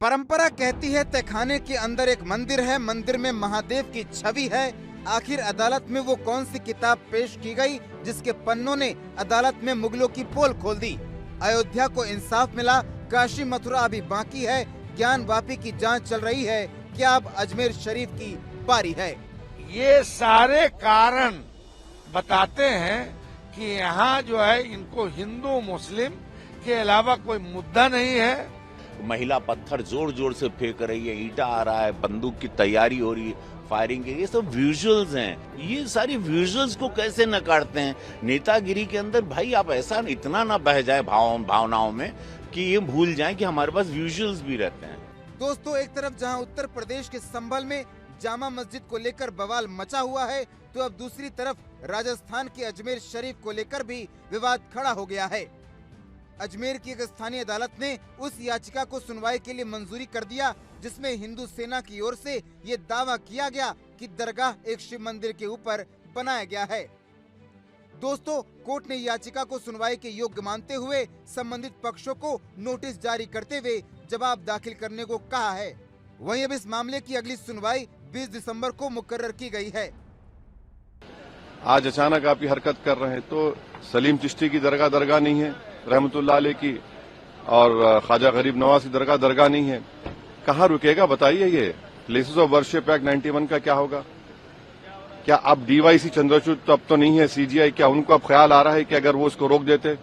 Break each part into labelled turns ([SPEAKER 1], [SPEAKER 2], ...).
[SPEAKER 1] परंपरा कहती है तहखाने के अंदर एक मंदिर है, मंदिर में महादेव की छवि है। आखिर अदालत में वो कौन सी किताब पेश की गई जिसके पन्नों ने अदालत में मुगलों की पोल खोल दी। अयोध्या को इंसाफ मिला, काशी मथुरा अभी बाकी है, ज्ञान वापी की जांच चल रही है, क्या अब अजमेर शरीफ की बारी है।
[SPEAKER 2] ये सारे कारण बताते हैं कि यहाँ जो है इनको हिंदू मुस्लिम के अलावा कोई मुद्दा नहीं है।
[SPEAKER 3] महिला पत्थर जोर जोर से फेंक रही है, ईंटा आ रहा है, बंदूक की तैयारी हो रही है, फायरिंग की, ये सब विजुअल्स हैं। ये सारी विजुअल्स को कैसे नकारते हैं? नेतागिरी के अंदर भाई आप ऐसा इतना ना बह जाए भावनाओं में कि ये भूल जाएं कि हमारे पास विजुअल्स भी रहते हैं।
[SPEAKER 1] दोस्तों, एक तरफ जहां उत्तर प्रदेश के संभल में जामा मस्जिद को लेकर बवाल मचा हुआ है, तो अब दूसरी तरफ राजस्थान के अजमेर शरीफ को लेकर भी विवाद खड़ा हो गया है। अजमेर की एक स्थानीय अदालत ने उस याचिका को सुनवाई के लिए मंजूरी कर दिया जिसमें हिंदू सेना की ओर से ये दावा किया गया कि दरगाह एक शिव मंदिर के ऊपर बनाया गया है। दोस्तों, कोर्ट ने याचिका को सुनवाई के योग्य मानते हुए संबंधित पक्षों को नोटिस जारी करते हुए जवाब दाखिल करने को कहा है। वहीं अब इस मामले की अगली सुनवाई 20 दिसंबर को मुकर्रर की गई है।
[SPEAKER 4] आज अचानक आप ये हरकत कर रहे हैं तो सलीम चिश्ती की दरगाह नहीं है, रहमतुल्लाह अलैह की, और ख्वाजा गरीब नवाज की दरगाह नहीं है। कहाँ रुकेगा बताइए? ये प्लेसेस ऑफ वर्शिप एक्ट 91 का क्या होगा? क्या अब डीवाईसी चंद्रचूड़ तो अब तो नहीं है, सीजीआई, क्या उनको अब ख्याल आ रहा है कि अगर वो उसको रोक देते?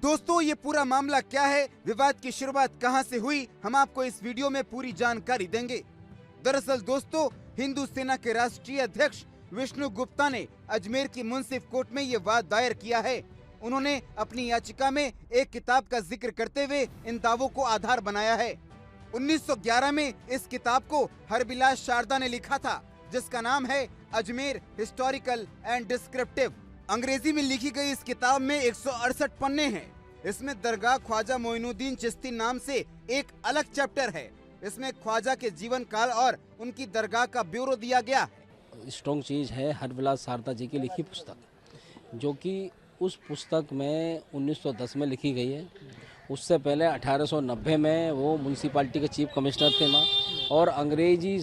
[SPEAKER 1] दोस्तों, ये पूरा मामला क्या है, विवाद की शुरुआत कहां से हुई, हम आपको इस वीडियो में पूरी जानकारी देंगे। दरअसल दोस्तों, हिंदू सेना के राष्ट्रीय अध्यक्ष विष्णु गुप्ता ने अजमेर की मुंसिफ कोर्ट में ये वाद दायर किया है। उन्होंने अपनी याचिका में एक किताब का जिक्र करते हुए इन दावों को आधार बनाया है। 1911 में इस किताब को हरबिलास शारदा ने लिखा था, जिसका नाम है अजमेर हिस्टोरिकल एंड डिस्क्रिप्टिव। अंग्रेजी में लिखी गई इस किताब में 168 पन्ने हैं। इसमें दरगाह ख्वाजा मोइनुद्दीन चिश्ती नाम से एक अलग चैप्टर है। इसमें ख्वाजा के जीवन काल और उनकी दरगाह का ब्यौरा दिया गया है।
[SPEAKER 5] स्ट्रॉन्ग चीज़ है हरबिलास शारदा जी की लिखी पुस्तक, जो कि उस पुस्तक में 1910 में लिखी गई है। उससे पहले 1890 में वो म्यूनसिपालिटी के चीफ कमिश्नर थे माँ, और अंग्रेजी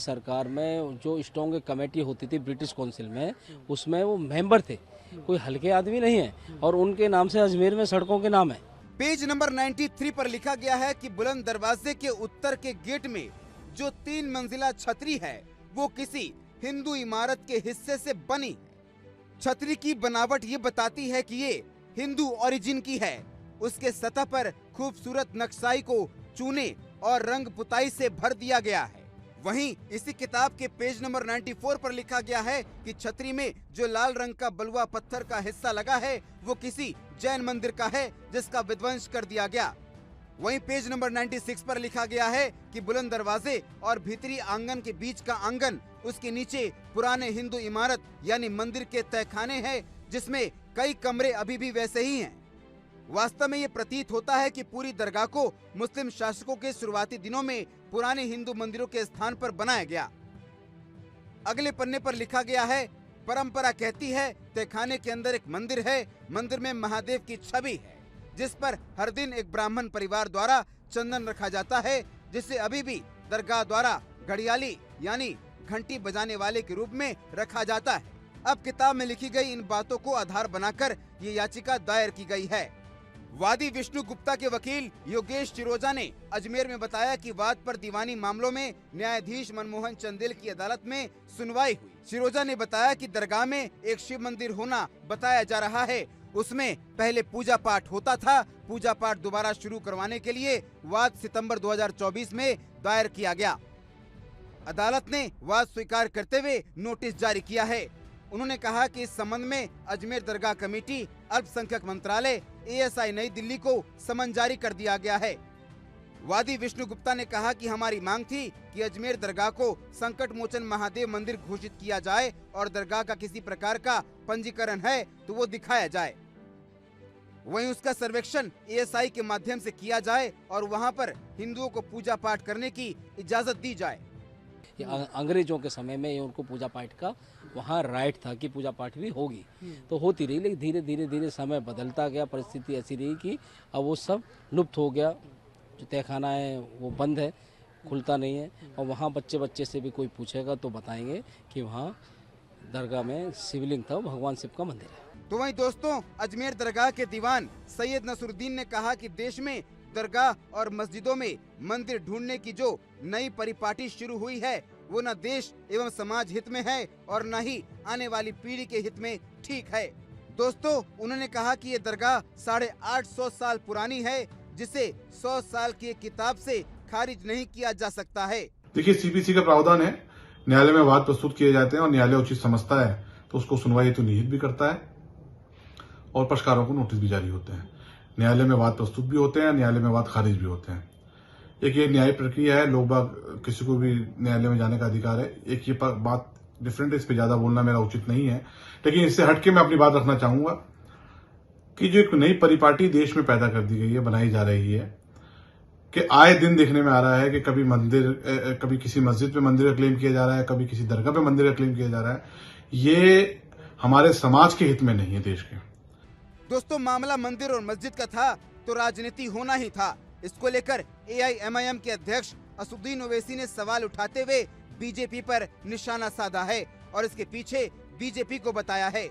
[SPEAKER 5] सरकार में जो स्ट्रॉन्ग कमेटी होती थी ब्रिटिश काउंसिल में, उसमें वो मेंबर थे। कोई हल्के आदमी नहीं है, और उनके नाम से अजमेर में सड़कों के नाम है।
[SPEAKER 1] पेज नंबर 93 पर लिखा गया है कि बुलंद दरवाजे के उत्तर के गेट में जो 3 मंजिला छतरी है, वो किसी हिंदू इमारत के हिस्से से बनी है। छतरी की बनावट ये बताती है कि ये हिंदू ओरिजिन की है। उसके सतह पर खूबसूरत नक्शाई को चूने और रंग पुताई से भर दिया गया है। वहीं इसी किताब के पेज नंबर 94 पर लिखा गया है कि छतरी में जो लाल रंग का बलुआ पत्थर का हिस्सा लगा है, वो किसी जैन मंदिर का है जिसका विध्वंस कर दिया गया। वहीं पेज नंबर 96 पर लिखा गया है कि बुलंद दरवाजे और भीतरी आंगन के बीच का आंगन, उसके नीचे पुराने हिंदू इमारत यानी मंदिर के तहखाने हैं, जिसमें कई कमरे अभी भी वैसे ही हैं। वास्तव में ये प्रतीत होता है कि पूरी दरगाह को मुस्लिम शासकों के शुरुआती दिनों में पुराने हिंदू मंदिरों के स्थान पर बनाया गया। अगले पन्ने पर लिखा गया है, परंपरा कहती है तहखाने के अंदर एक मंदिर है, मंदिर में महादेव की छवि है, जिस पर हर दिन एक ब्राह्मण परिवार द्वारा चंदन रखा जाता है, जिसे अभी भी दरगाह द्वारा घड़ियाली यानी घंटी बजाने वाले के रूप में रखा जाता है। अब किताब में लिखी गई इन बातों को आधार बनाकर ये याचिका दायर की गई है। वादी विष्णु गुप्ता के वकील योगेश चिरोजा ने अजमेर में बताया कि वाद पर दीवानी मामलों में न्यायाधीश मनमोहन चंदेल की अदालत में सुनवाई हुई। चिरोजा ने बताया कि दरगाह में एक शिव मंदिर होना बताया जा रहा है, उसमें पहले पूजा पाठ होता था। पूजा पाठ दोबारा शुरू करवाने के लिए वाद सितंबर 2024 में दायर किया गया। अदालत ने वाद स्वीकार करते हुए नोटिस जारी किया है। उन्होंने कहा कि इस संबंध में अजमेर दरगाह कमेटी, अल्पसंख्यक मंत्रालय, ASI नई दिल्ली को समन जारी कर दिया गया है। वादी विष्णु गुप्ता ने कहा कि हमारी मांग थी कि अजमेर दरगाह को संकट मोचन महादेव मंदिर घोषित किया जाए और दरगाह का किसी प्रकार का पंजीकरण है तो वो दिखाया जाए। वहीं उसका सर्वेक्षण ASI के माध्यम से किया जाए और वहां पर हिंदुओं को पूजा पाठ करने की इजाजत दी जाए।
[SPEAKER 5] अंग्रेजों के समय में उनको पूजा पाठ का वहाँ राइट था कि पूजा पाठ भी होगी, तो होती रही। लेकिन धीरे धीरे धीरे समय बदलता गया, परिस्थिति ऐसी रही कि अब वो सब लुप्त हो गया। जो तहखाना है वो बंद है, खुलता नहीं है। और वहाँ बच्चे से भी कोई पूछेगा तो बताएंगे कि वहाँ दरगाह में शिवलिंग था, वो भगवान शिव का मंदिर है।
[SPEAKER 1] तो वहीं दोस्तों, अजमेर दरगाह के दीवान सैयद नसरुद्दीन ने कहा कि देश में दरगाह और मस्जिदों में मंदिर ढूंढने की जो नई परिपाटी शुरू हुई है, वो न देश एवं समाज हित में है और न ही आने वाली पीढ़ी के हित में ठीक है। दोस्तों, उन्होंने कहा कि ये दरगाह 850 साल पुरानी है, जिसे 100 साल की एक किताब से खारिज नहीं किया जा सकता है।
[SPEAKER 6] देखिए, सीपीसी का प्रावधान है, न्यायालय में वाद प्रस्तुत किए जाते हैं और न्यायालय उचित समझता है तो उसको सुनवाई हेतु निहित भी करता है और पक्षकारों को नोटिस भी जारी होते हैं। न्यायालय में वाद प्रस्तुत भी होते हैं, न्यायालय में वाद खारिज भी होते हैं। एक ये न्यायिक प्रक्रिया है, लोग बाग किसी को भी न्यायालय में जाने का अधिकार है। एक ये बात डिफरेंट है, इस पे ज्यादा बोलना मेरा उचित नहीं है, लेकिन इससे हटके मैं अपनी बात रखना चाहूंगा कि जो एक नई परिपाटी देश में पैदा कर दी गई है, बनाई जा रही है, कि आए दिन देखने में आ रहा है कि कभी किसी मस्जिद पे मंदिर का क्लेम किया जा रहा है, कभी किसी दरगाह पे मंदिर का क्लेम किया जा रहा है। ये हमारे समाज के हित में नहीं है, देश के।
[SPEAKER 1] दोस्तों, मामला मंदिर और मस्जिद का था तो राजनीति होना ही था। इसको लेकर AIMIM के अध्यक्ष असुद्दीन ओवैसी ने सवाल उठाते हुए बीजेपी पर निशाना साधा है और इसके पीछे बीजेपी को बताया है।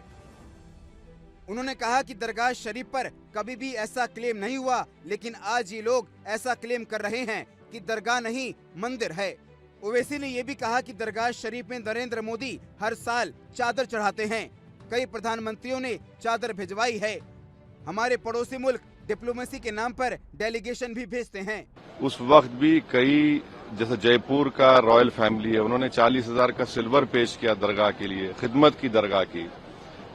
[SPEAKER 1] उन्होंने कहा कि दरगाह शरीफ पर कभी भी ऐसा क्लेम नहीं हुआ, लेकिन आज ये लोग ऐसा क्लेम कर रहे हैं कि दरगाह नहीं मंदिर है। ओवैसी ने ये भी कहा कि दरगाह शरीफ में नरेंद्र मोदी हर साल चादर चढ़ाते हैं, कई प्रधानमंत्रियों ने चादर भिजवाई है। हमारे पड़ोसी मुल्क डिप्लोमेसी के नाम पर डेलीगेशन भी भेजते हैं।
[SPEAKER 4] उस वक्त भी कई, जैसे जयपुर का रॉयल फैमिली है, उन्होंने 40,000 का सिल्वर पेश किया दरगाह के लिए, खिदमत की दरगाह की।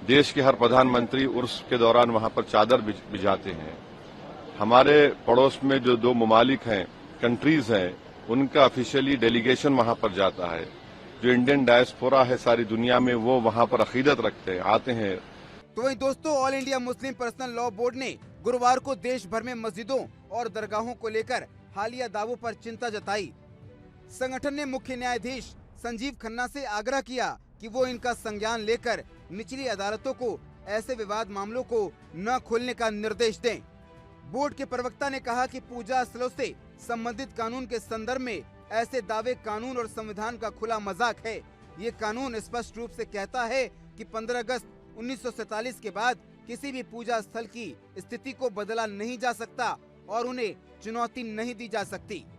[SPEAKER 4] देश के हर प्रधानमंत्री उर्स के दौरान वहां पर चादर भिजाते हैं। हमारे पड़ोस में जो 2 ममालिक हैं, कंट्रीज हैं, उनका ऑफिशियली डेलीगेशन वहां पर जाता है। जो इंडियन डायस्पोरा है सारी दुनिया में, वो वहां पर अकीदत रखते हैं, आते हैं।
[SPEAKER 1] तो वहीं दोस्तों, all India Muslim personal law board ने गुरुवार को देश भर में मस्जिदों और दरगाहों को लेकर हालिया दावों पर चिंता जताई। संगठन ने मुख्य न्यायाधीश संजीव खन्ना से आग्रह किया कि वो इनका संज्ञान लेकर निचली अदालतों को ऐसे विवाद मामलों को न खोलने का निर्देश दें। बोर्ड के प्रवक्ता ने कहा कि पूजा स्थलों से संबंधित कानून के संदर्भ में ऐसे दावे कानून और संविधान का खुला मजाक है। ये कानून स्पष्ट रूप से कहता है कि 15 अगस्त 1947 के बाद किसी भी पूजा स्थल की स्थिति को बदला नहीं जा सकता और उन्हें चुनौती नहीं दी जा सकती।